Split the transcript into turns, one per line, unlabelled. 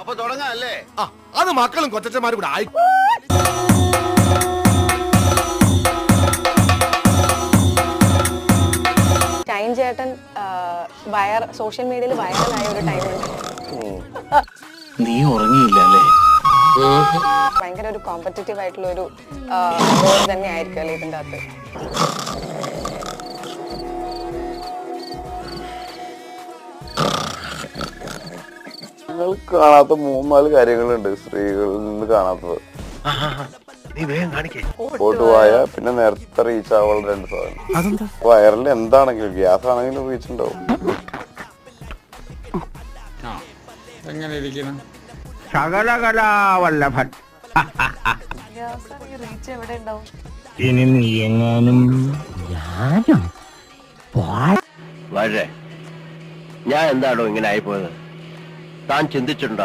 അപ്പൊ തുടങ്ങാം അല്ലേ?
അത് മക്കളും കൊച്ചന്മാരും കൂടെ ആയി.
ഷൈൻ ചേട്ടൻ സോഷ്യൽ മീഡിയയിൽ വൈറലായ ഒരു ടൈമുണ്ട്.
നീ ഉറങ്ങിയില്ല അല്ലേ?
ഭയങ്കര ഒരു കോമ്പറ്റീറ്റീവ് ആയിട്ടുള്ള ഒരു തന്നെ ആയിരിക്കും അല്ലേ ഇതിൻ്റെ അകത്ത്.
നിങ്ങൾ കാണാത്ത 3-4 കാര്യങ്ങളുണ്ട് സ്ത്രീകളിൽ നിന്ന് കാണാത്തത്. പോട്ട് പോയ പിന്നെ നേരത്തെ റീച്ച് ആവാനുള്ള 2 സാധനം. വയറിൽ എന്താണെങ്കിലും ഗ്യാസ് ആണെങ്കിലും റീച്ച് ഉണ്ടാവും.
ശകലകലാവല്ലഭൻ. ഇനി നീ എങ്ങാനും
വളരെ ഞാൻ എന്താണോ ഇങ്ങനെ ആയിപ്പോയത്? താൻ ചിന്തിച്ചിട്ടുണ്ടോ?